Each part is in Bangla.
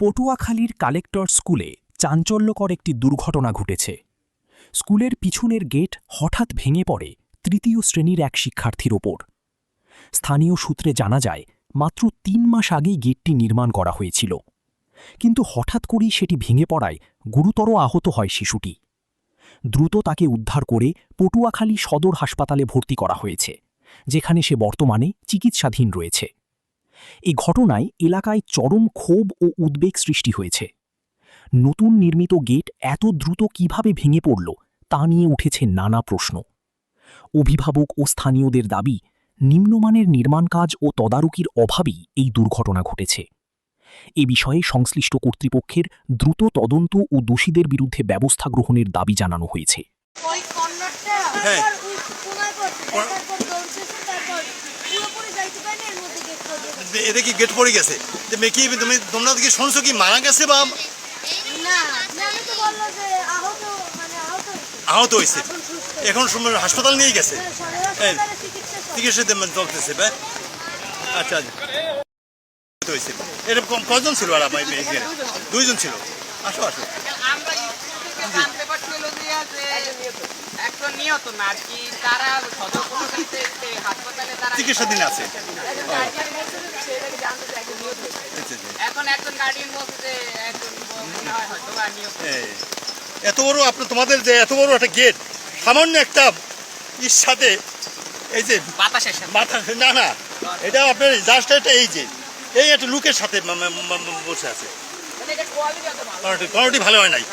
পটুয়াখালীর কালেক্টর স্কুলে চাঞ্চল্যকর একটি দুর্ঘটনা ঘটেছে। স্কুলের পিছনের গেট হঠাৎ ভেঙে পড়ে তৃতীয় শ্রেণীর এক শিক্ষার্থীর ওপর। স্থানীয় সূত্রে জানা যায়, মাত্র ৩ মাস আগেই গেটটি নির্মাণ করা হয়েছিল, কিন্তু হঠাৎ করেই সেটি ভেঙে পড়ায় গুরুতর আহত হয় শিশুটি। দ্রুত তাকে উদ্ধার করে পটুয়াখালী সদর হাসপাতালে ভর্তি করা হয়েছে, যেখানে সে বর্তমানে চিকিৎসাধীন রয়েছে। এই ঘটনায় এলাকায় চরম ক্ষোভ ও উদ্বেগ সৃষ্টি হয়েছে। নতুন নির্মিত গেট এত দ্রুত কিভাবে ভেঙে পড়ল তা নিয়ে উঠেছে নানা প্রশ্ন। অভিভাবক ও স্থানীয়দের দাবি, নিম্নমানের নির্মাণ কাজ ও তদারকির অভাবেই এই দুর্ঘটনা ঘটেছে। এ বিষয়ে সংশ্লিষ্ট কর্তৃপক্ষের দ্রুত তদন্ত ও দোষীদের বিরুদ্ধে ব্যবস্থা গ্রহণের দাবি জানানো হয়েছে। এটা কি গেট পড়ে গেছে? তোমরা কি শুনছো কি মারা গেছে বা আহত হয়েছে? এখন হাসপাতাল নিয়ে গেছে, চিকিৎসা চলতেছে। আচ্ছা, এরকম কজন ছিল? আর দুইজন ছিল। আসো আসো। চিকিৎসাধীন আছে। এত বড় তোমাদের যে এত বড় একটা গেট, সামান্য একটা ইর সাথে এই যে বাতাস, না না, এটা আপনার জাস্ট এটা এই একটা লুকের সাথে বসে আছে। কোয়ালিটি ভালো হয় নাই,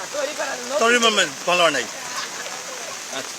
ভালো হয় নাই। আচ্ছা।